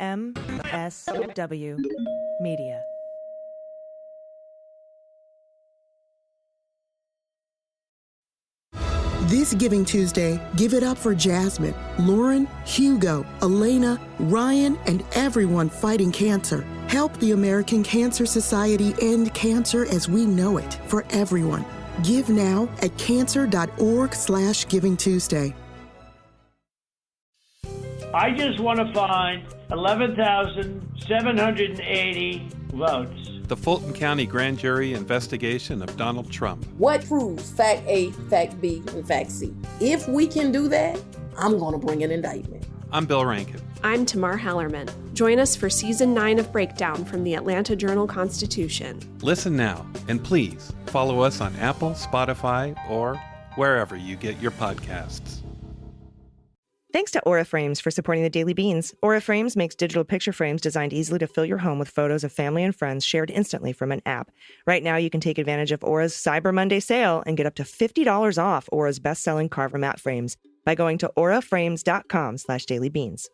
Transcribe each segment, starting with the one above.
MSW Media. This Giving Tuesday, give it up for Jasmine, Lauren, Hugo, Elena, Ryan, and everyone fighting cancer. Help the American Cancer Society end cancer as we know it for everyone. Give now at cancer.org/givingtuesday. I just want to find 11,780 votes. The Fulton County Grand Jury investigation of Donald Trump. What proves fact A, fact B, and fact C? If we can do that, I'm going to bring an indictment. I'm Bill Rankin. I'm Tamar Hallerman. Join us for Season 9 of Breakdown from the Atlanta Journal-Constitution. Listen now, and please follow us on Apple, Spotify, or wherever you get your podcasts. Thanks to Aura Frames for supporting the Daily Beans. Aura Frames makes digital picture frames designed easily to fill your home with photos of family and friends shared instantly from an app. Right now, you can take advantage of Aura's Cyber Monday sale and get up to $50 off Aura's best-selling Carver matte frames by going to auraframes.com/dailybeans.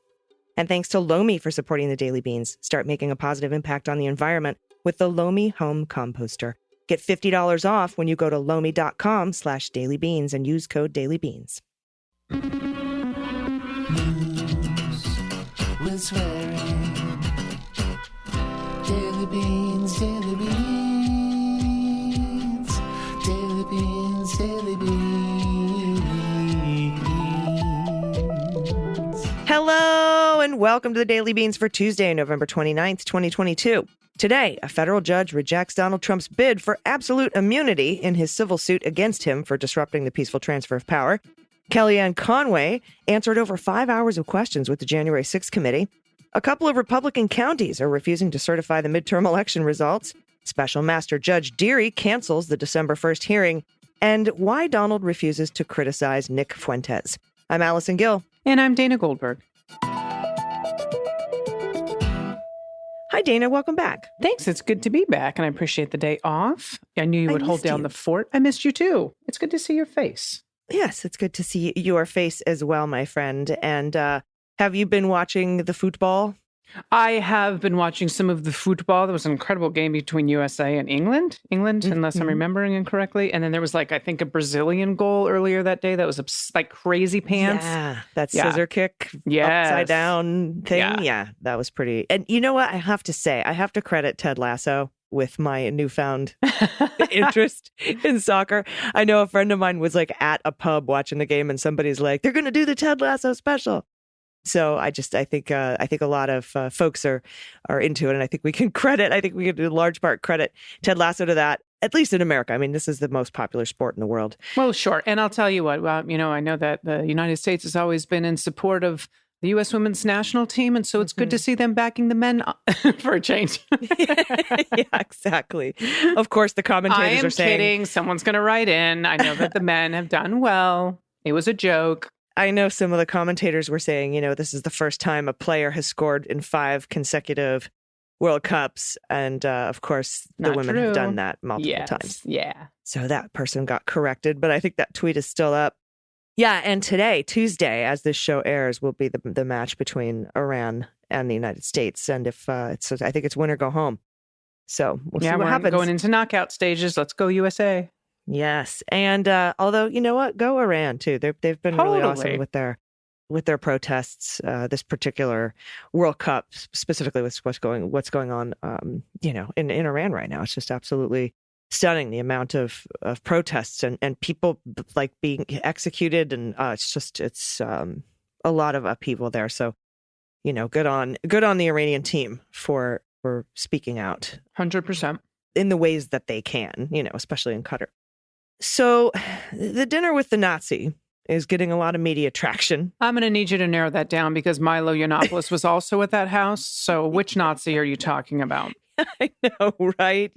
And thanks to Lomi for supporting the Daily Beans. Start making a positive impact on the environment with the Lomi Home Composter. Get $50 off when you go to lomi.com/dailybeans and use code dailybeans. With swearing. Daily beans, daily beans. Daily beans, daily beans. Hello and welcome to the Daily Beans for Tuesday, November 29th, 2022. Today, a federal judge rejects Donald Trump's bid for absolute immunity in his civil suit against him for disrupting the peaceful transfer of power. Kellyanne Conway answered over 5 hours of questions with the January 6th committee. A couple of Republican counties are refusing to certify the midterm election results. Special Master Judge Dearie cancels the December 1st hearing. And why Donald refuses to criticize Nick Fuentes. I'm Allison Gill. And I'm Dana Goldberg. Hi, Dana. Welcome back. Thanks. It's good to be back, and I appreciate the day off. I knew you would hold down the fort. I missed you, too. It's good to see your face. Yes, it's good to see your face as well, my friend. And have you been watching the football? I have been watching some of the football. There was an incredible game between USA and England, unless I'm remembering incorrectly. And then there was I think a Brazilian goal earlier that day that was like crazy pants. Yeah, that scissor kick upside down thing. Yeah, that was pretty. And you know what? I have to say, I have to credit Ted Lasso with my newfound interest in soccer. I know a friend of mine was at a pub watching the game and somebody's like, they're going to do the Ted Lasso special. So I think a lot of folks are into it. And I think we can in large part credit Ted Lasso to that, at least in America. I mean, this is the most popular sport in the world. Well, sure. And I'll tell you what, I know that the United States has always been in support of the U.S. women's national team. And so it's good to see them backing the men for a change. Yeah, exactly. Of course, the commentators are saying... I am kidding. Someone's going to write in. I know that the men have done well. It was a joke. I know some of the commentators were saying, this is the first time a player has scored in 5 consecutive World Cups. And of course, the women have done that multiple times. Yeah. So that person got corrected. But I think that tweet is still up. Yeah, and today, Tuesday, as this show airs, will be the match between Iran and the United States. And if I think it's win or go home. So we'll see what happens. Going into knockout stages. Let's go USA. Yes, and although you know what, go Iran too. They've been really awesome with their protests. This particular World Cup, specifically with what's going on, in Iran right now. It's just absolutely stunning, the amount of protests and people being executed, and it's a lot of upheaval there. So, good on the Iranian team for speaking out 100% in the ways that they can, especially in Qatar. So the dinner with the Nazi is getting a lot of media traction. I'm going to need you to narrow that down because Milo Yiannopoulos was also at that house. So which Nazi are you talking about? I know, right?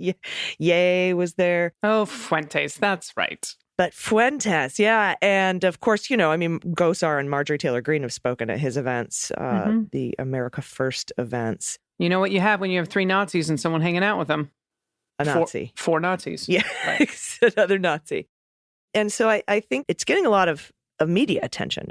Ye was there. Oh, Fuentes. That's right. But Fuentes, yeah. And of course, Gosar and Marjorie Taylor Greene have spoken at his events, the America First events. You know what you have when you have 3 Nazis and someone hanging out with them? A Nazi. 4 Nazis. Yeah, right. Another Nazi. And so I think it's getting a lot of media attention.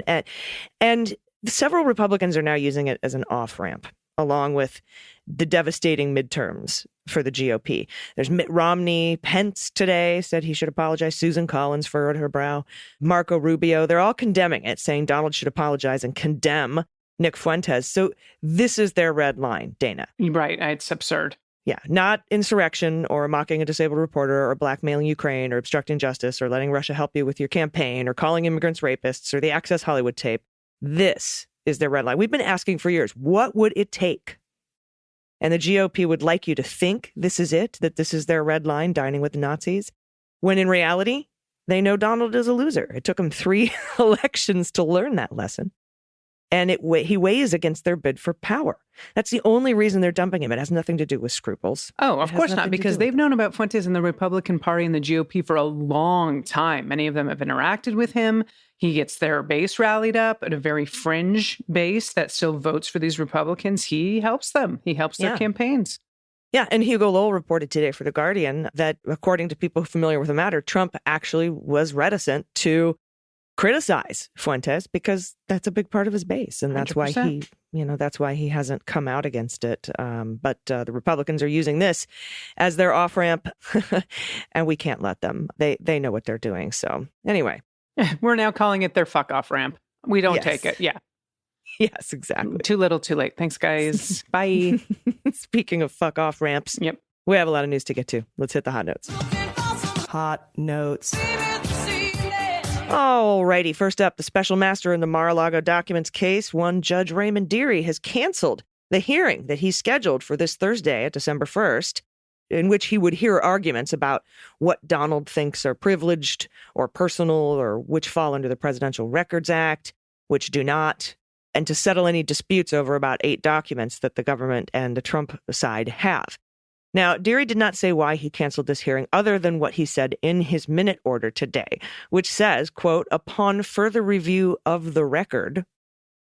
And several Republicans are now using it as an off-ramp. along with the devastating midterms for the GOP. There's Mitt Romney. Pence today said he should apologize. Susan Collins furrowed her brow. Marco Rubio. They're all condemning it, saying Donald should apologize and condemn Nick Fuentes. So this is their red line, Dana. Right. It's absurd. Yeah, not insurrection or mocking a disabled reporter or blackmailing Ukraine or obstructing justice or letting Russia help you with your campaign or calling immigrants rapists or the Access Hollywood tape. This is their red line. We've been asking for years, what would it take? And the GOP would like you to think this is it, that this is their red line, dining with the Nazis, when in reality, they know Donald is a loser. It took them 3 elections to learn that lesson. And he weighs against their bid for power. That's the only reason they're dumping him. It has nothing to do with scruples. Oh, of course not, because they've known about Fuentes and the Republican Party and the GOP for a long time. Many of them have interacted with him. He gets their base rallied up at a very fringe base that still votes for these Republicans. He helps them. He helps their campaigns. Yeah, and Hugo Lowell reported today for The Guardian that, according to people familiar with the matter, Trump actually was reticent to criticize Fuentes because that's a big part of his base. And that's 100%. That's why he hasn't come out against it. But the Republicans are using this as their off-ramp, and we can't let them. They know what they're doing. So anyway. We're now calling it their fuck-off ramp. We don't take it. Yeah. Yes, exactly. Too little, too late. Thanks, guys. Bye. Speaking of fuck-off ramps, yep, we have a lot of news to get to. Let's hit the hot notes. Hot notes. Alrighty, first up, the special master in the Mar-a-Lago documents case, one Judge Raymond Dearie, has canceled the hearing that he scheduled for this Thursday at December 1st, in which he would hear arguments about what Donald thinks are privileged or personal or which fall under the Presidential Records Act, which do not, and to settle any disputes over about 8 documents that the government and the Trump side have. Now, Dearie did not say why he canceled this hearing other than what he said in his minute order today, which says, quote, upon further review of the record,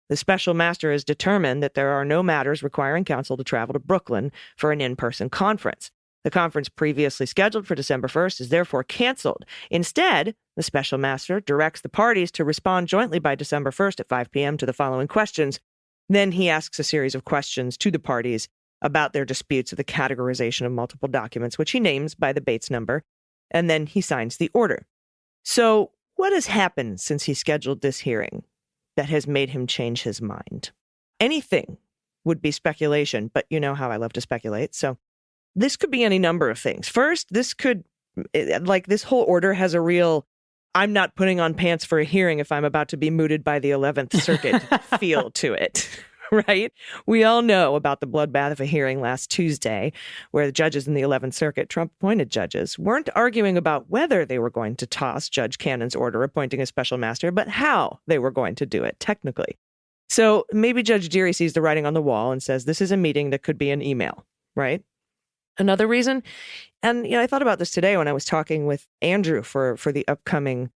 the special master has determined that there are no matters requiring counsel to travel to Brooklyn for an in-person conference. The conference previously scheduled for December 1st is therefore canceled. Instead, the special master directs the parties to respond jointly by December 1st at 5 p.m. to the following questions. Then he asks a series of questions to the parties about their disputes of the categorization of multiple documents, which he names by the Bates number, and then he signs the order. So what has happened since he scheduled this hearing that has made him change his mind? Anything would be speculation, but you know how I love to speculate. So this could be any number of things. First, this whole order has a real, I'm not putting on pants for a hearing if I'm about to be mooted by the 11th Circuit feel to it. Right? We all know about the bloodbath of a hearing last Tuesday where the judges in the 11th Circuit, Trump-appointed judges, weren't arguing about whether they were going to toss Judge Cannon's order appointing a special master, but how they were going to do it technically. So maybe Judge Dearie sees the writing on the wall and says, this is a meeting that could be an email, right? Another reason, and I thought about this today when I was talking with Andrew for the upcoming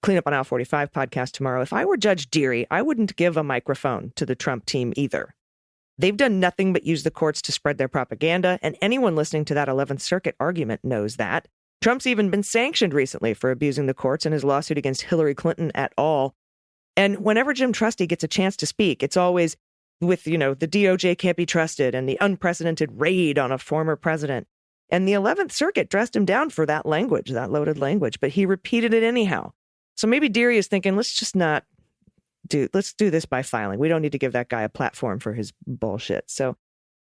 Cleanup on Aisle 45 podcast tomorrow. If I were Judge Dearie, I wouldn't give a microphone to the Trump team either. They've done nothing but use the courts to spread their propaganda, and anyone listening to that 11th Circuit argument knows that. Trump's even been sanctioned recently for abusing the courts in his lawsuit against Hillary Clinton et al. And whenever Jim Trusty gets a chance to speak, it's always with, the DOJ can't be trusted and the unprecedented raid on a former president. And the 11th Circuit dressed him down for that language, that loaded language, but he repeated it anyhow. So maybe Dearie is thinking, let's do this by filing. We don't need to give that guy a platform for his bullshit. So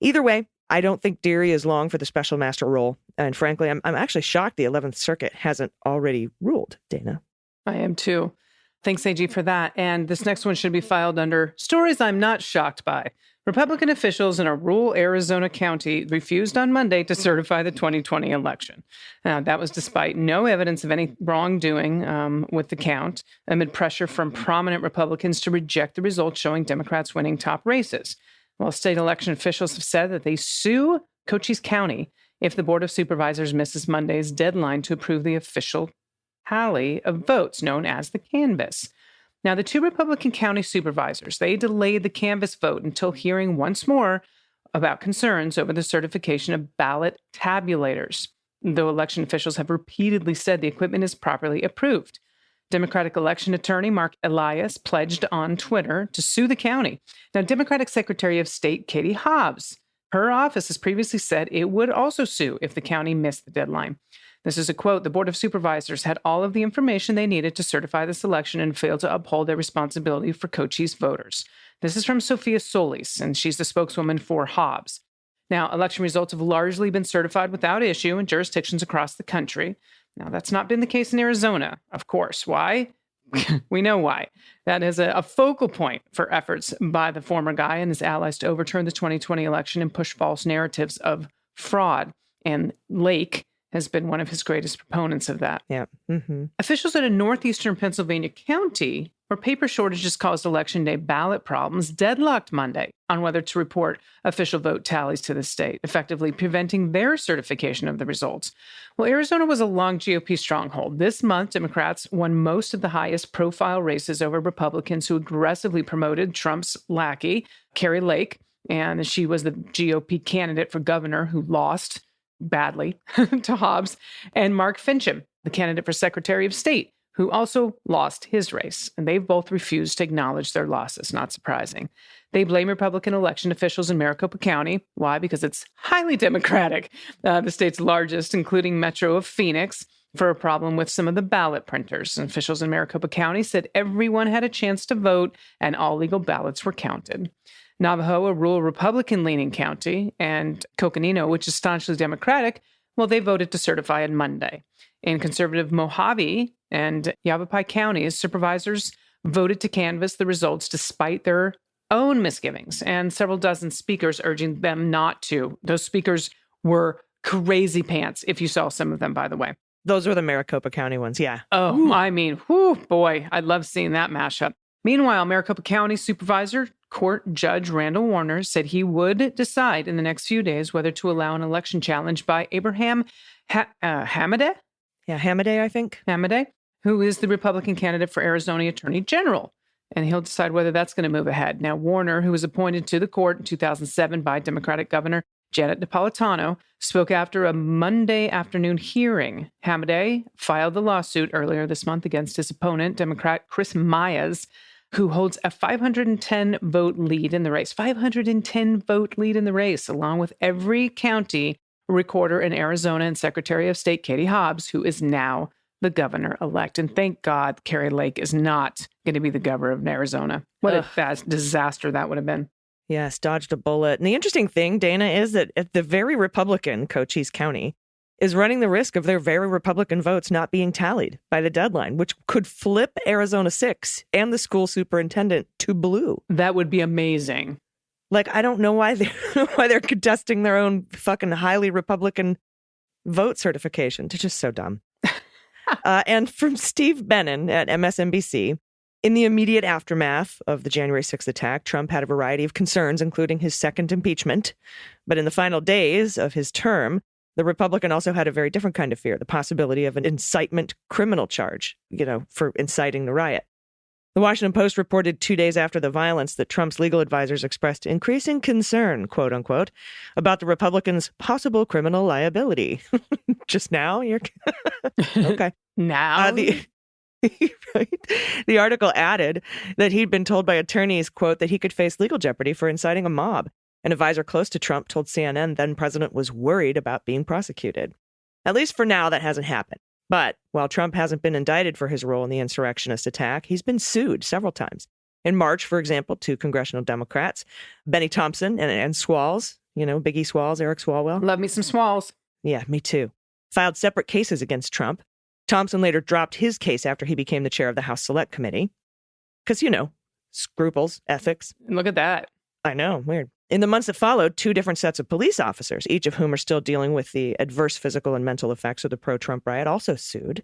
either way, I don't think Dearie is long for the special master role. And frankly, I'm actually shocked the 11th Circuit hasn't already ruled, Dana. I am too. Thanks, AG, for that. And this next one should be filed under stories I'm not shocked by. Republican officials in a rural Arizona county refused on Monday to certify the 2020 election. Now, that was despite no evidence of any wrongdoing with the count, amid pressure from prominent Republicans to reject the results showing Democrats winning top races. Well, state election officials have said that they sue Cochise County if the Board of Supervisors misses Monday's deadline to approve the official tally of votes, known as the canvass. Now, the 2 Republican county supervisors, they delayed the canvass vote until hearing once more about concerns over the certification of ballot tabulators, though election officials have repeatedly said the equipment is properly approved. Democratic election attorney Mark Elias pledged on Twitter to sue the county. Now, Democratic Secretary of State Katie Hobbs, her office has previously said it would also sue if the county missed the deadline. This is a quote: "The Board of Supervisors had all of the information they needed to certify this election and failed to uphold their responsibility for Cochise voters." This is from Sophia Solis, and she's the spokeswoman for Hobbs. Now, election results have largely been certified without issue in jurisdictions across the country. Now, that's not been the case in Arizona, of course. Why? We know why. That is a focal point for efforts by the former guy and his allies to overturn the 2020 election and push false narratives of fraud. And Lake has been one of his greatest proponents of that. Yeah. Mm-hmm. Officials at a northeastern Pennsylvania county where paper shortages caused Election Day ballot problems deadlocked Monday on whether to report official vote tallies to the state, effectively preventing their certification of the results. Well, Arizona was a long GOP stronghold. This month, Democrats won most of the highest profile races over Republicans who aggressively promoted Trump's lackey, Kari Lake, and she was the GOP candidate for governor who lost badly to Hobbs, and Mark Finchem, the candidate for Secretary of State, who also lost his race. And they've both refused to acknowledge their losses, not surprising. They blame Republican election officials in Maricopa County. Why? Because it's highly Democratic, the state's largest, including Metro of Phoenix, for a problem with some of the ballot printers. And officials in Maricopa County said everyone had a chance to vote and all legal ballots were counted. Navajo, a rural Republican-leaning county, and Coconino, which is staunchly Democratic, well, they voted to certify on Monday. In conservative Mojave and Yavapai counties, supervisors voted to canvass the results despite their own misgivings, and several dozen speakers urging them not to. Those speakers were crazy pants, if you saw some of them, by the way. Those were the Maricopa County ones, yeah. Oh, Ooh. I mean, whew, boy, I love seeing that mashup. Meanwhile, Maricopa County Supervisor Court Judge Randall Warner said he would decide in the next few days whether to allow an election challenge by Abraham Hamadeh? Yeah, Hamadeh, I think. Hamadeh, who is the Republican candidate for Arizona Attorney General. And he'll decide whether that's going to move ahead. Now, Warner, who was appointed to the court in 2007 by Democratic Governor Janet Napolitano, spoke after a Monday afternoon hearing. Hamadeh filed the lawsuit earlier this month against his opponent, Democrat Chris Myers, who holds a 510-vote lead in the race. 510-vote lead in the race, along with every county recorder in Arizona and Secretary of State Katie Hobbs, who is now the governor-elect. And thank God Kari Lake is not going to be the governor of Arizona. What a fast disaster that would have been. Yes, dodged a bullet. And the interesting thing, Dana, is that at the very Republican Cochise County is running the risk of their very Republican votes not being tallied by the deadline, which could flip Arizona 6 and the school superintendent to blue. That would be amazing. Like, I don't know why they're contesting their own fucking highly Republican vote certification. They're just so dumb. And from Steve Bannon at MSNBC, in the immediate aftermath of the January 6th attack, Trump had a variety of concerns, including his second impeachment. But in the final days of his term, the Republican also had a very different kind of fear, the possibility of an incitement criminal charge, for inciting the riot. The Washington Post reported 2 days after the violence that Trump's legal advisors expressed increasing concern, quote unquote, about the Republicans' possible criminal liability. Just now? You're okay. Now? Right? The article added that he'd been told by attorneys, quote, that he could face legal jeopardy for inciting a mob. An advisor close to Trump told CNN then president was worried about being prosecuted. At least for now, that hasn't happened. But while Trump hasn't been indicted for his role in the insurrectionist attack, he's been sued several times. In March, for example, two congressional Democrats, Benny Thompson and Swalls, Biggie Swalls, Eric Swalwell. Love me some Swalls. Yeah, me too. Filed separate cases against Trump. Thompson later dropped his case after he became the chair of the House Select Committee. Because, scruples, ethics. Look at that. I know, weird. In the months that followed, two different sets of police officers, each of whom are still dealing with the adverse physical and mental effects of the pro-Trump riot, also sued.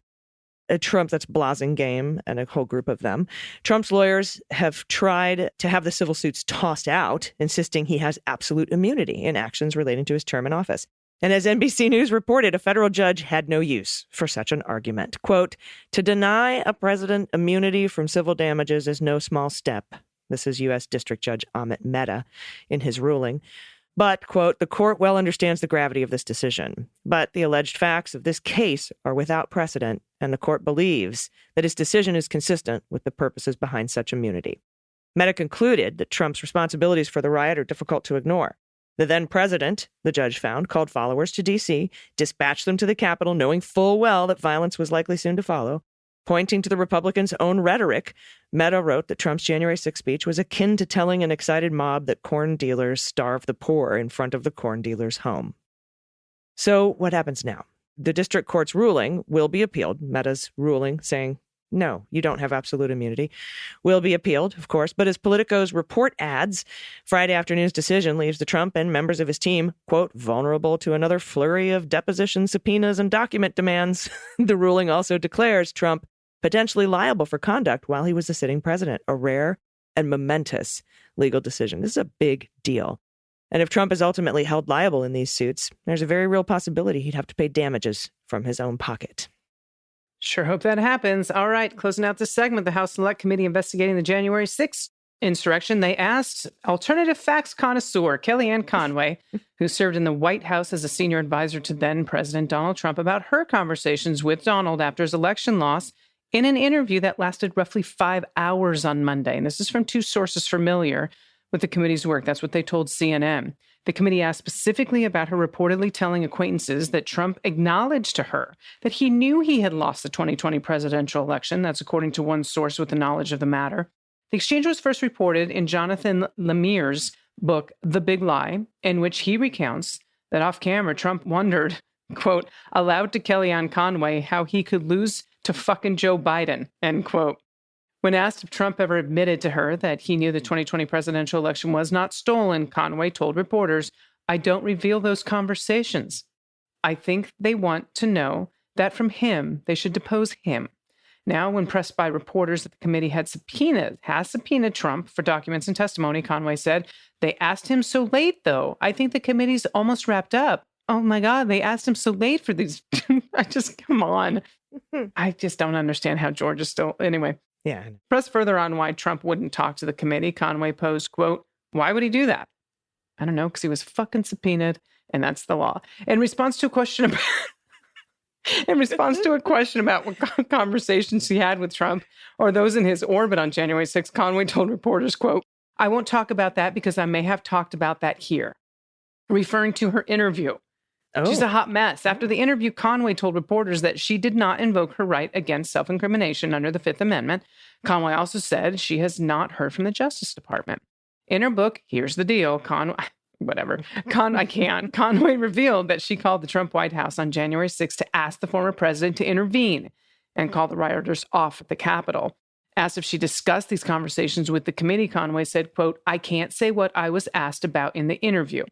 Trump, that's Blasingame and a whole group of them. Trump's lawyers have tried to have the civil suits tossed out, insisting he has absolute immunity in actions relating to his term in office. And as NBC News reported, a federal judge had no use for such an argument. Quote, to deny a president immunity from civil damages is no small step. This is U.S. District Judge Amit Mehta in his ruling. But, quote, the court well understands the gravity of this decision, but the alleged facts of this case are without precedent, and the court believes that its decision is consistent with the purposes behind such immunity. Meta concluded that Trump's responsibilities for the riot are difficult to ignore. The then president, the judge found, called followers to D.C., dispatched them to the Capitol, knowing full well that violence was likely soon to follow. Pointing to the Republicans' own rhetoric, Meta wrote that Trump's January 6th speech was akin to telling an excited mob that corn dealers starve the poor in front of the corn dealer's home. So what happens now? The district court's ruling will be appealed. Meta's ruling saying, no, you don't have absolute immunity, will be appealed, of course. But as Politico's report adds, Friday afternoon's decision leaves the Trump and members of his team, quote, vulnerable to another flurry of deposition subpoenas and document demands. The ruling also declares Trump potentially liable for conduct while he was the sitting president, a rare and momentous legal decision. This is a big deal. And if Trump is ultimately held liable in these suits, there's a very real possibility he'd have to pay damages from his own pocket. Sure hope that happens. All right, closing out this segment, the House Select Committee investigating the January 6th insurrection. They asked alternative facts connoisseur Kellyanne Conway, who served in the White House as a senior advisor to then President Donald Trump, about her conversations with Donald after his election loss in an interview that lasted roughly 5 hours on Monday. And this is from two sources familiar with the committee's work. That's what they told CNN. The committee asked specifically about her reportedly telling acquaintances that Trump acknowledged to her that he knew he had lost the 2020 presidential election. That's according to one source with the knowledge of the matter. The exchange was first reported in Jonathan Lemire's book, The Big Lie, in which he recounts that off camera, Trump wondered, quote, aloud to Kellyanne Conway how he could lose to fucking Joe Biden, end quote. When asked if Trump ever admitted to her that he knew the 2020 presidential election was not stolen, Conway told reporters, I don't reveal those conversations. I think they want to know that from him, they should depose him. Now, when pressed by reporters that the committee has subpoenaed Trump for documents and testimony, Conway said, they asked him so late, though. I think the committee's almost wrapped up. Oh my God, they asked him so late for these. Come on. I just don't understand how George is still, anyway. Yeah. Pressed further on why Trump wouldn't talk to the committee, Conway posed, quote, why would he do that? I don't know, because he was fucking subpoenaed, and that's the law. In response to a question about what conversations he had with Trump or those in his orbit on January 6th, Conway told reporters, quote, I won't talk about that because I may have talked about that here, referring to her interview. Oh. She's a hot mess. After the interview, Conway told reporters that she did not invoke her right against self-incrimination under the Fifth Amendment. Conway also said she has not heard from the Justice Department. In her book, Here's the Deal, Conway revealed that she called the Trump White House on January 6th to ask the former president to intervene and call the rioters off at the Capitol. Asked if she discussed these conversations with the committee, Conway said, quote, I can't say what I was asked about in the interview.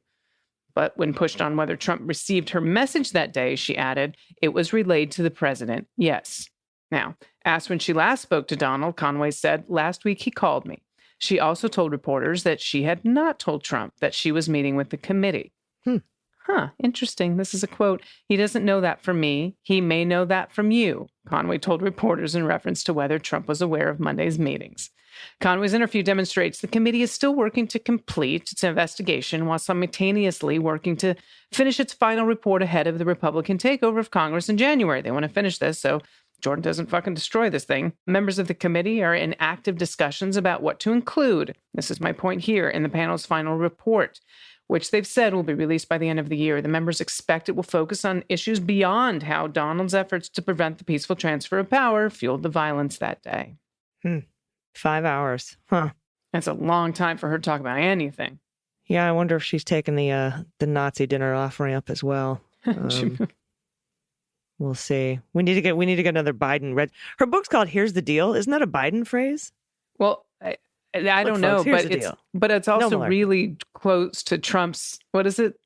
But when pushed on whether Trump received her message that day, she added, it was relayed to the president, yes. Now, asked when she last spoke to Donald, Conway said, last week he called me. She also told reporters that she had not told Trump that she was meeting with the committee. Interesting. This is a quote. He doesn't know that from me. He may know that from you, Conway told reporters in reference to whether Trump was aware of Monday's meetings. Conway's interview demonstrates the committee is still working to complete its investigation while simultaneously working to finish its final report ahead of the Republican takeover of Congress in January. They want to finish this so Jordan doesn't fucking destroy this thing. Members of the committee are in active discussions about what to include. This is my point here in the panel's final report, which they've said will be released by the end of the year. The members expect it will focus on issues beyond how Donald's efforts to prevent the peaceful transfer of power fueled the violence that day. 5 hours. Huh. That's a long time for her to talk about anything. Yeah, I wonder if she's taken the Nazi dinner off ramp as well. We'll see. We need to get another Biden read. Her book's called Here's the Deal. Isn't that a Biden phrase? Well, I don't know, but it's also really close to Trump's, what is it?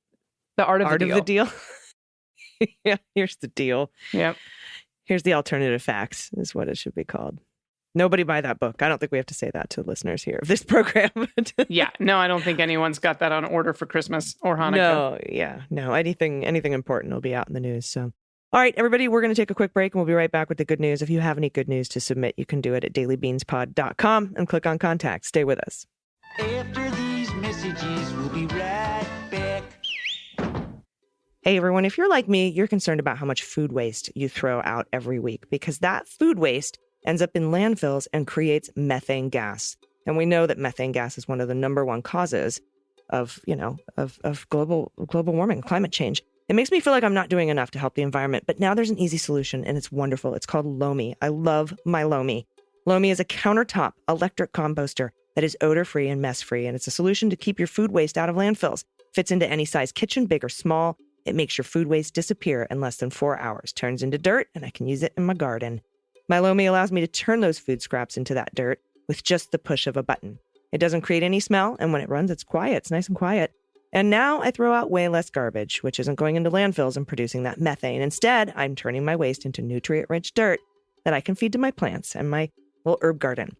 The Art of the Deal. Yeah, here's the deal. Yep. Here's the alternative facts is what it should be called. Nobody buy that book. I don't think we have to say that to listeners here of this program. Yeah, no, I don't think anyone's got that on order for Christmas or Hanukkah. No. Anything important will be out in the news. So, all right, everybody, we're going to take a quick break and we'll be right back with the good news. If you have any good news to submit, you can do it at dailybeanspod.com and click on contact. Stay with us. After these messages, we'll be right back. Hey, everyone, if you're like me, you're concerned about how much food waste you throw out every week because that food waste ends up in landfills and creates methane gas. And we know that methane gas is one of the number one causes of global warming, climate change. It makes me feel like I'm not doing enough to help the environment, but now there's an easy solution and it's wonderful. It's called Lomi. I love my Lomi. Lomi is a countertop electric composter that is odor-free and mess-free, and it's a solution to keep your food waste out of landfills. Fits into any size kitchen, big or small. It makes your food waste disappear in less than 4 hours, turns into dirt, and I can use it in my garden. My Lomi allows me to turn those food scraps into that dirt with just the push of a button. It doesn't create any smell, and when it runs, it's quiet. It's nice and quiet. And now I throw out way less garbage, which isn't going into landfills and producing that methane. Instead, I'm turning my waste into nutrient-rich dirt that I can feed to my plants and my little herb garden.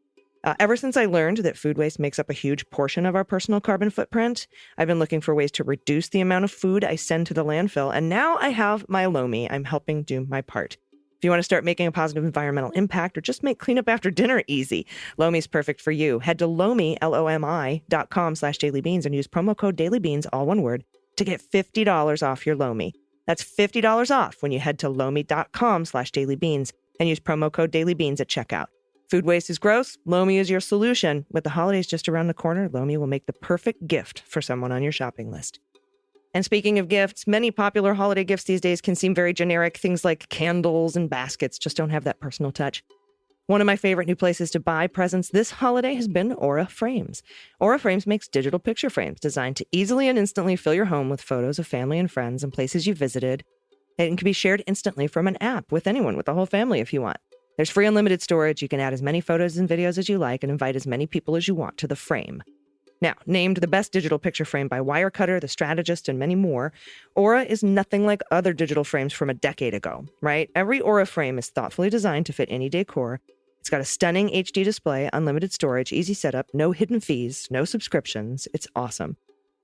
Ever since I learned that food waste makes up a huge portion of our personal carbon footprint, I've been looking for ways to reduce the amount of food I send to the landfill, and now I have my Lomi. I'm helping do my part. If you want to start making a positive environmental impact or just make cleanup after dinner easy, Lomi's perfect for you. Head to lomi.com/dailybeans and use promo code dailybeans, all one word, to get $50 off your Lomi. That's $50 off when you head to lomi.com/dailybeans and use promo code dailybeans at checkout. Food waste is gross. Lomi is your solution. With the holidays just around the corner, Lomi will make the perfect gift for someone on your shopping list. And speaking of gifts, many popular holiday gifts these days can seem very generic. Things like candles and baskets just don't have that personal touch. One of my favorite new places to buy presents this holiday has been Aura Frames. Aura Frames makes digital picture frames designed to easily and instantly fill your home with photos of family and friends and places you visited. It can be shared instantly from an app with anyone, with the whole family if you want. There's free unlimited storage. You can add as many photos and videos as you like and invite as many people as you want to the frame. Now, named the best digital picture frame by Wirecutter, The Strategist, and many more, Aura is nothing like other digital frames from a decade ago, right? Every Aura frame is thoughtfully designed to fit any decor. It's got a stunning HD display, unlimited storage, easy setup, no hidden fees, no subscriptions. It's awesome.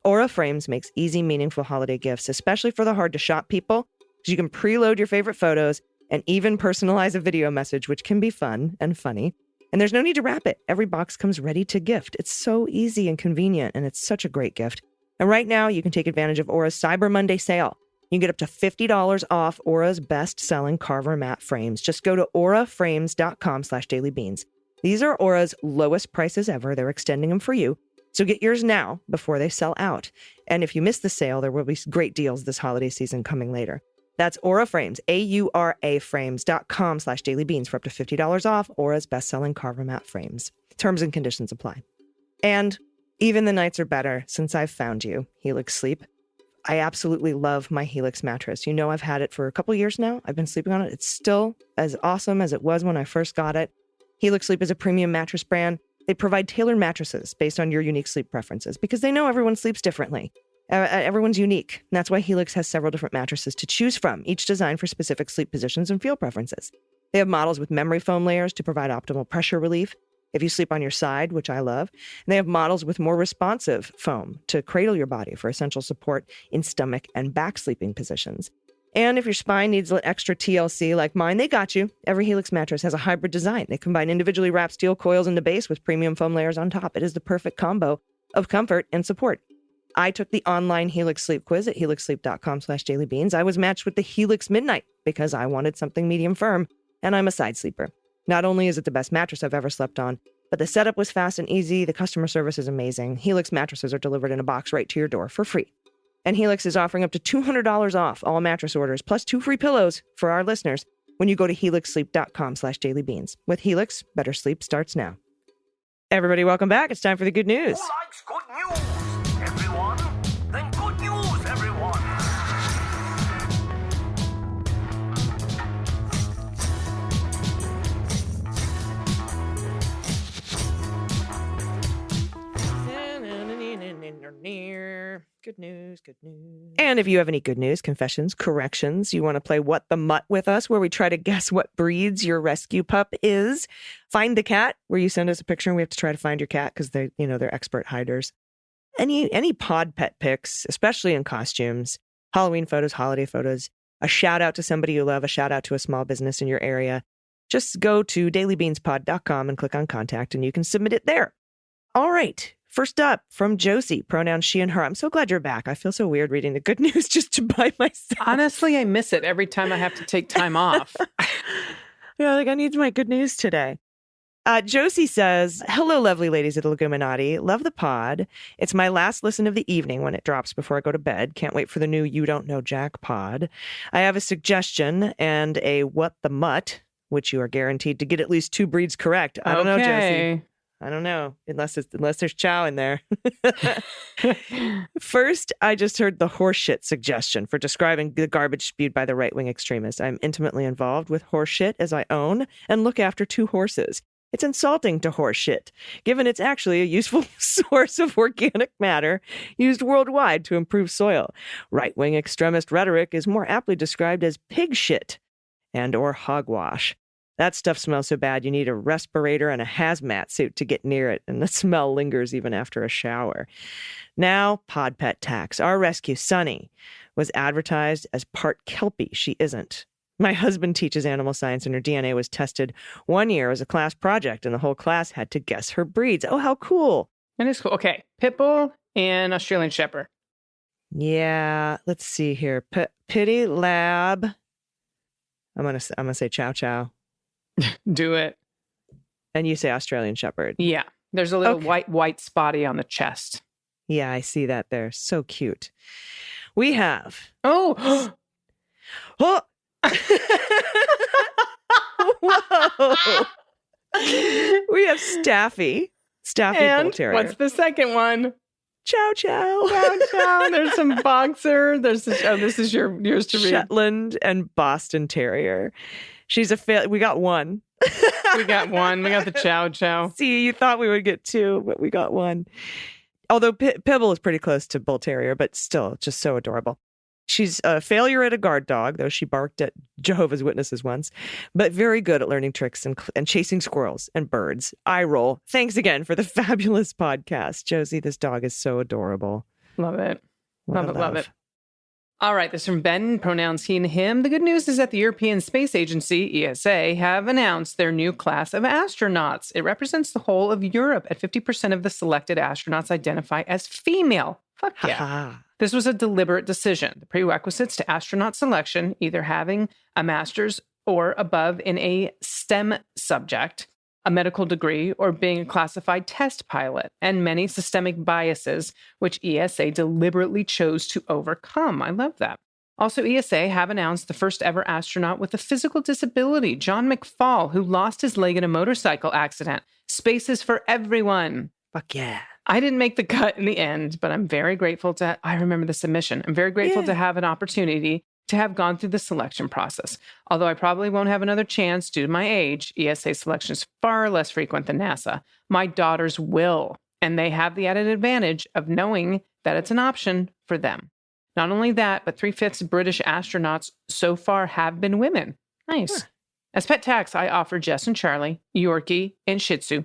Aura Frames makes easy, meaningful holiday gifts, especially for the hard-to-shop people, because you can preload your favorite photos and even personalize a video message, which can be fun and funny. And there's no need to wrap it. Every box comes ready to gift. It's so easy and convenient, and it's such a great gift. And right now, you can take advantage of Aura's Cyber Monday sale. You can get up to $50 off Aura's best-selling Carver matte frames. Just go to auraframes.com/dailybeans. These are Aura's lowest prices ever. They're extending them for you. So get yours now before they sell out. And if you miss the sale, there will be great deals this holiday season coming later. That's Aura Frames, auraframes.com/dailybeans for up to $50 off Aura's best-selling Carver matte frames. Terms and conditions apply. And even the nights are better since I've found you, Helix Sleep. I absolutely love my Helix mattress. You know, I've had it for a couple years now. I've been sleeping on it. It's still as awesome as it was when I first got it. Helix Sleep is a premium mattress brand. They provide tailored mattresses based on your unique sleep preferences because they know everyone sleeps differently. Everyone's unique. And that's why Helix has several different mattresses to choose from, each designed for specific sleep positions and feel preferences. They have models with memory foam layers to provide optimal pressure relief if you sleep on your side, which I love. And they have models with more responsive foam to cradle your body for essential support in stomach and back sleeping positions. And if your spine needs extra TLC like mine, they got you. Every Helix mattress has a hybrid design. They combine individually wrapped steel coils in the base with premium foam layers on top. It is the perfect combo of comfort and support. I took the online Helix Sleep quiz at helixsleep.com/dailybeans. I was matched with the Helix Midnight because I wanted something medium firm, and I'm a side sleeper. Not only is it the best mattress I've ever slept on, but the setup was fast and easy. The customer service is amazing. Helix mattresses are delivered in a box right to your door for free. And Helix is offering up to $200 off all mattress orders, plus 2 free pillows for our listeners when you go to helixsleep.com/dailybeans. With Helix, better sleep starts now. Everybody, welcome back. It's time for the good news. Who likes good news, everyone? Then good news, everyone. Good news, good news. And if you have any good news, confessions, corrections, you want to play What the Mutt with us, where we try to guess what breeds your rescue pup is. Find the Cat, where you send us a picture and we have to try to find your cat because they're expert hiders. Any pod pet pics, especially in costumes, Halloween photos, holiday photos, a shout out to somebody you love, a shout out to a small business in your area. Just go to dailybeanspod.com and click on contact and you can submit it there. All right. First up, from Josie, pronouns she and her. I'm so glad you're back. I feel so weird reading the good news just by myself. Honestly, I miss it every time I have to take time off. Yeah, like I need my good news today. Josie says, hello, lovely ladies of the Leguminati. Love the pod. It's my last listen of the evening when it drops before I go to bed. Can't wait for the new You Don't Know Jack pod. I have a suggestion and a what the mutt, which you are guaranteed to get at least 2 breeds correct. I don't know, Josie. I don't know, unless there's chow in there. First, I just heard the horseshit suggestion for describing the garbage spewed by the right-wing extremists. I'm intimately involved with horseshit as I own and look after 2 horses. It's insulting to horseshit, given it's actually a useful source of organic matter used worldwide to improve soil. Right-wing extremist rhetoric is more aptly described as pig shit and or hogwash. That stuff smells so bad you need a respirator and a hazmat suit to get near it, and the smell lingers even after a shower. Now, pod pet tax. Our rescue, Sunny, was advertised as part Kelpie. She isn't. My husband teaches animal science, and her DNA was tested 1 year as a class project, and the whole class had to guess her breeds. Oh, how cool. That is cool. Okay, Pitbull and Australian Shepherd. Yeah, let's see here. Pity Lab. I'm gonna say Chow Chow. Do it. And you say Australian Shepherd. Yeah. There's a little white spotty on the chest. Yeah, I see that there. So cute. We have. Oh. Oh. Whoa. We have Staffy. Staffy Bull Terrier. What's the second one? Chow Chow. Chow Chow. There's some Boxer. There's this. Oh, this is yours to read. Shetland and Boston Terrier. She's a we got one. We got one. We got the Chow Chow. See, you thought we would get 2, but we got 1. Although Pibble is pretty close to Bull Terrier, but still just so adorable. She's a failure at a guard dog, though she barked at Jehovah's Witnesses once, but very good at learning tricks and chasing squirrels and birds. Eye roll. Thanks again for the fabulous podcast. Josie, this dog is so adorable. Love it. Love it. All right, this is from Ben, pronouns he and him. The good news is that the European Space Agency, ESA, have announced their new class of astronauts. It represents the whole of Europe, at 50% of the selected astronauts identify as female. Fuck yeah. This was a deliberate decision. The prerequisites to astronaut selection, either having a master's or above in a STEM subject, a medical degree, or being a classified test pilot, and many systemic biases, which ESA deliberately chose to overcome. I love that. Also, ESA have announced the first ever astronaut with a physical disability, John McFall, who lost his leg in a motorcycle accident. Space is for everyone. Fuck yeah. I didn't make the cut in the end, but I'm very grateful I remember the submission. I'm very grateful to have an opportunity to have gone through the selection process. Although I probably won't have another chance due to my age, ESA selection is far less frequent than NASA. My daughters will, and they have the added advantage of knowing that it's an option for them. Not only that, but 3/5 British astronauts so far have been women. Nice. Huh. As pet tax, I offer Jess and Charlie, Yorkie, and Shih Tzu,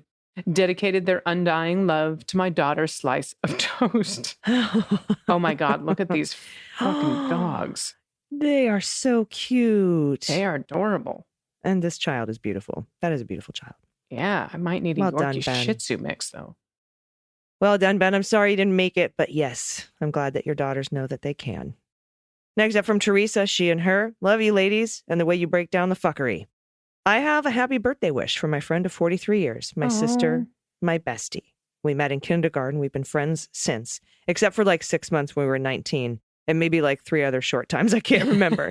dedicated their undying love to my daughter's slice of toast. Oh my God, look at these fucking dogs. They are so cute. They are adorable. And this child is beautiful. That is a beautiful child. Yeah, I might need a Yorkie Shih Tzu mix, though. Well done, Ben. I'm sorry you didn't make it, but yes, I'm glad that your daughters know that they can. Next up from Teresa, she and her. Love you, ladies, and the way you break down the fuckery. I have a happy birthday wish for my friend of 43 years, my sister, my bestie. We met in kindergarten. We've been friends since, except for like 6 months when we were 19. And maybe like 3 other short times. I can't remember.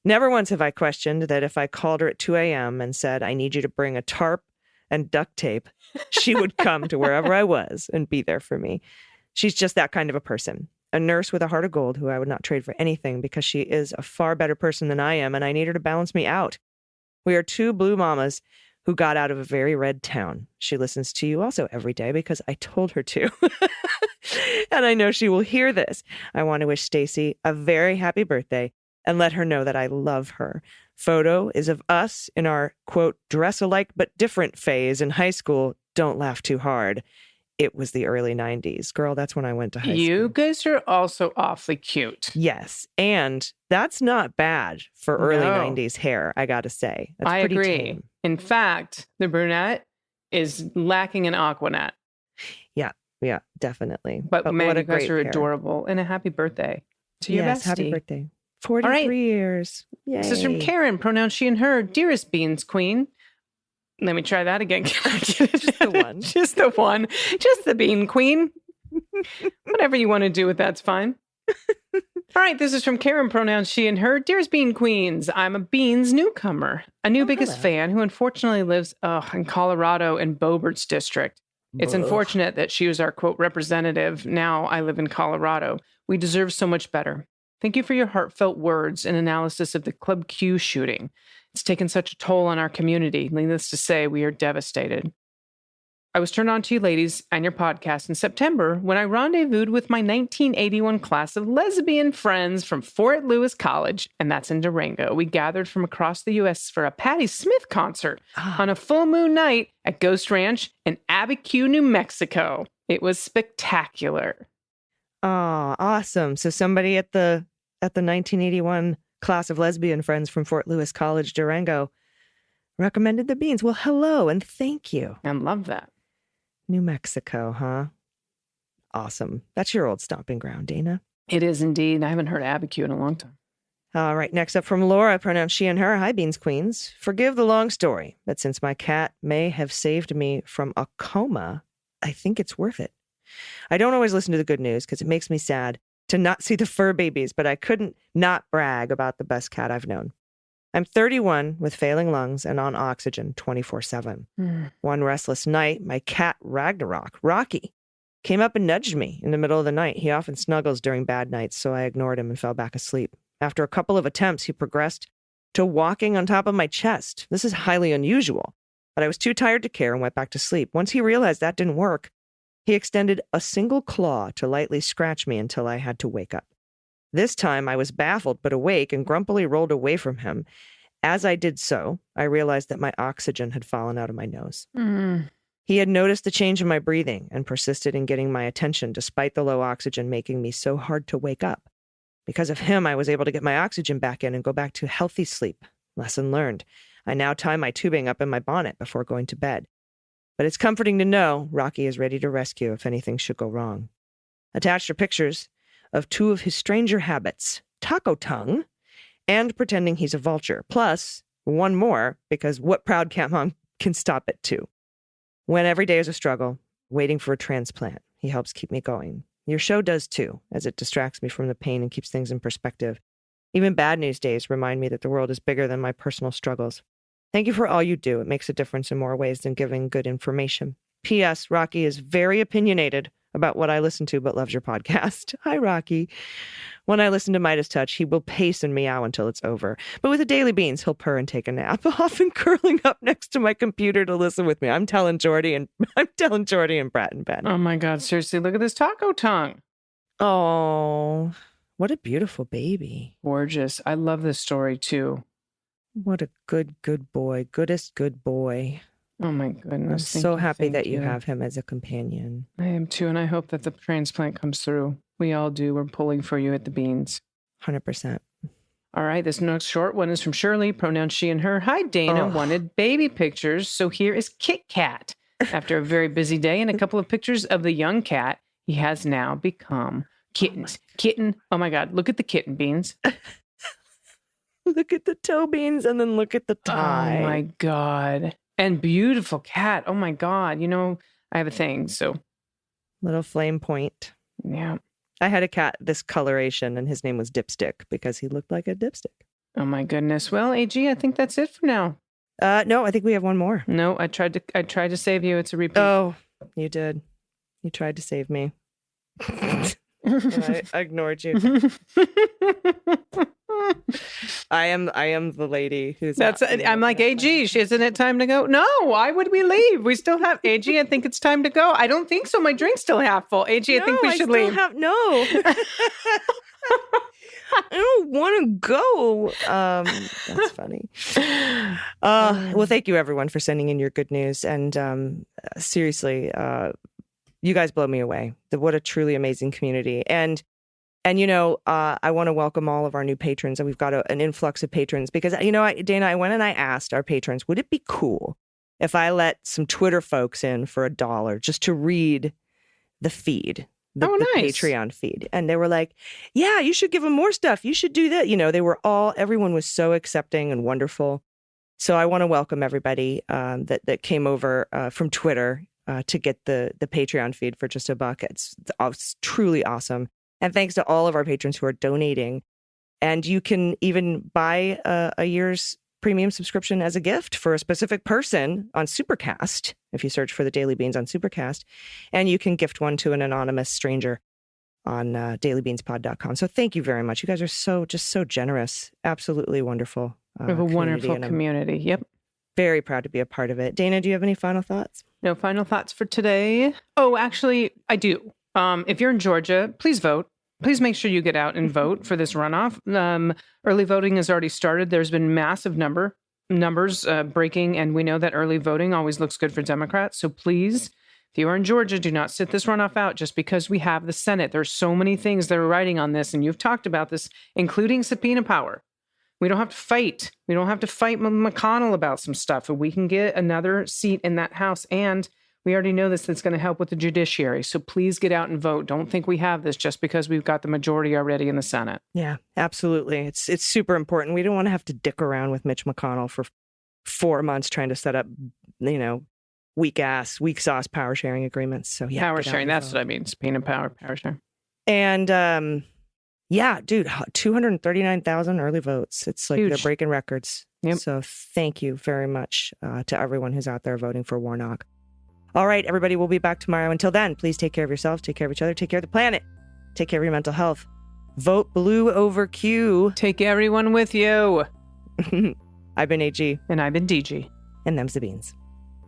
Never once have I questioned that if I called her at 2 a.m. and said, I need you to bring a tarp and duct tape, she would come to wherever I was and be there for me. She's just that kind of a person. A nurse with a heart of gold who I would not trade for anything because she is a far better person than I am, and I need her to balance me out. We are 2 blue mamas who got out of a very red town. She listens to you also every day because I told her to. And I know she will hear this. I want to wish Stacy a very happy birthday and let her know that I love her. Photo is of us in our, quote, dress alike but different phase in high school. Don't laugh too hard. It was the early 90s. Girl, that's when I went to high school. You guys are also awfully cute. Yes. And that's not bad for early 90s hair, I got to say. That's I pretty agree. tame. In fact, the brunette is lacking in Aquanet. Yeah. Yeah, definitely. But man, what a you guys great are pair. adorable. And a happy birthday to your Yes, bestie. happy birthday. 43 years. Yay. This is from Karen, pronouns she and her. Dearest Beans Queen. Let me try that again. Just the one. Just the one. Just the Bean Queen. Whatever you want to do with that's fine. All right, this is from Karen, pronouns she and her. Dearest Bean Queens, I'm a Beans newcomer, a new biggest fan who unfortunately lives in Colorado in Bobert's district. It's unfortunate that she was our, quote, representative. Now I live in Colorado. We deserve so much better. Thank you for your heartfelt words and analysis of the Club Q shooting. It's taken such a toll on our community. Needless to say, we are devastated. I was turned on to you ladies and your podcast in September when I rendezvoused with my 1981 class of lesbian friends from Fort Lewis College, and that's in Durango. We gathered from across the U.S. for a Patti Smith concert on a full moon night at Ghost Ranch in Abiquiu, New Mexico. It was spectacular. Oh, awesome. So somebody at the 1981 class of lesbian friends from Fort Lewis College, Durango, recommended the beans. Well, hello and thank you. I love that. New Mexico, huh? Awesome. That's your old stomping ground, Dana. It is indeed. I haven't heard Abiquiu in a long time. All right, next up from Laura, pronouns she and her. Hi, Beans Queens. Forgive the long story, but since my cat may have saved me from a coma, I think it's worth it. I don't always listen to the good news because it makes me sad to not see the fur babies, but I couldn't not brag about the best cat I've known. I'm 31 with failing lungs and on oxygen 24/7. One restless night, my cat Ragnarok, Rocky, came up and nudged me in the middle of the night. He often snuggles during bad nights, so I ignored him and fell back asleep. After a couple of attempts, he progressed to walking on top of my chest. This is highly unusual, but I was too tired to care and went back to sleep. Once he realized that didn't work, he extended a single claw to lightly scratch me until I had to wake up. This time, I was baffled but awake and grumpily rolled away from him. As I did so, I realized that my oxygen had fallen out of my nose. He had noticed the change in my breathing and persisted in getting my attention despite the low oxygen making me so hard to wake up. Because of him, I was able to get my oxygen back in and go back to healthy sleep. Lesson learned. I now tie my tubing up in my bonnet before going to bed. But it's comforting to know Rocky is ready to rescue if anything should go wrong. Attached are pictures of two of his stranger habits, taco tongue and pretending he's a vulture. Plus, one more, because what proud cat mom can stop it too? When every day is a struggle, waiting for a transplant, he helps keep me going. Your show does too, as it distracts me from the pain and keeps things in perspective. Even bad news days remind me that the world is bigger than my personal struggles. Thank you for all you do. It makes a difference in more ways than giving good information. P.S. Rocky is very opinionated about what I listen to, but loves your podcast. Hi, Rocky. When I listen to Midas Touch, he will pace and meow until it's over. But with the Daily Beans, he'll purr and take a nap, often curling up next to my computer to listen with me. I'm telling Jordy and Brett and Ben. Oh my God, seriously, look at this taco tongue. Oh, what a beautiful baby. Gorgeous. I love this story too. What a good boy. Goodest good boy. Oh my goodness. I'm so happy that you have him as a companion. I am too, and I hope that the transplant comes through. We all do. We're pulling for you at the Beans. 100%. All right, this next short one is from Shirley, pronouns she and her. Hi, Dana. Wanted baby pictures, so here is Kit Kat. After a very busy day and a couple of pictures of the young cat, he has now become kittens. Kitten. Oh my God, look at the kitten, Beans. Look at the toe beans and then look at the tie. Oh my God. And beautiful cat. Oh my God. You know, I have a thing, so. Little flame point. Yeah. I had a cat this coloration and his name was Dipstick because he looked like a dipstick. Oh my goodness. Well, AG, I think that's it for now. No, I think we have one more. No, I tried to save you. It's a repeat. Oh, you did. You tried to save me. I ignored you. I am the lady who's. I'm like, AG, isn't it time to go? No, why would we leave? We still have AG. I think it's time to go. I don't think so. My drink's still half full. AG, I think we should leave. No. I don't want to go. That's funny. Well, thank you everyone for sending in your good news. And seriously, you guys blow me away. What a truly amazing community. And you know, I want to welcome all of our new patrons. And we've got an influx of patrons because, you know, Dana, I went and I asked our patrons, would it be cool if I let some Twitter folks in for $1 just to read the feed. Oh, The nice. Patreon feed. And they were like, yeah, you should give them more stuff. You should do that. You know, everyone was so accepting and wonderful. So I want to welcome everybody that came over from Twitter to get the Patreon feed for just $1. It's truly awesome. And thanks to all of our patrons who are donating. And you can even buy a year's premium subscription as a gift for a specific person on Supercast, if you search for the Daily Beans on Supercast. And you can gift one to an anonymous stranger on dailybeanspod.com. So thank you very much. You guys are so generous. Absolutely wonderful. We have a wonderful community. Yep. Very proud to be a part of it. Dana, do you have any final thoughts? No final thoughts for today. Oh, actually, I do. If you're in Georgia, please vote. Please make sure you get out and vote for this runoff. Early voting has already started. There's been massive numbers breaking, and we know that early voting always looks good for Democrats. So please, if you are in Georgia, do not sit this runoff out just because we have the Senate. There's so many things that are riding on this, and you've talked about this, including subpoena power. We don't have to fight. We don't have to fight McConnell about some stuff. If we can get another seat in that House, and we already know this, that's going to help with the judiciary. So please get out and vote. Don't think we have this just because we've got the majority already in the Senate. Yeah, absolutely. It's super important. We don't want to have to dick around with Mitch McConnell for 4 months trying to set up, weak sauce power sharing agreements. So yeah, power sharing. That's what I mean. Subpoena power sharing. And yeah, dude, 239,000 early votes. It's like Huge. They're breaking records. Yep. So thank you very much to everyone who's out there voting for Warnock. All right, everybody, we'll be back tomorrow. Until then, please take care of yourselves, take care of each other, take care of the planet, take care of your mental health. Vote blue over Q. Take everyone with you. I've been AG. And I've been DG. And them's the beans.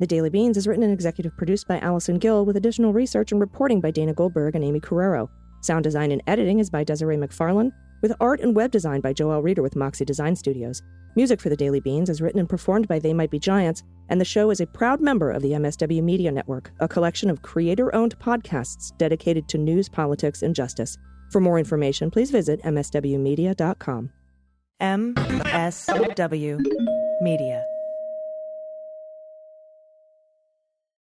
The Daily Beans is written and executive produced by Allison Gill with additional research and reporting by Dana Goldberg and Aimee Carrero. Sound design and editing is by Desiree McFarlane, with art and web design by Joelle Reeder with Moxie Design Studios. Music for the Daily Beans is written and performed by They Might Be Giants, and the show is a proud member of the MSW Media Network, a collection of creator-owned podcasts dedicated to news, politics, and justice. For more information, please visit mswmedia.com. MSW Media.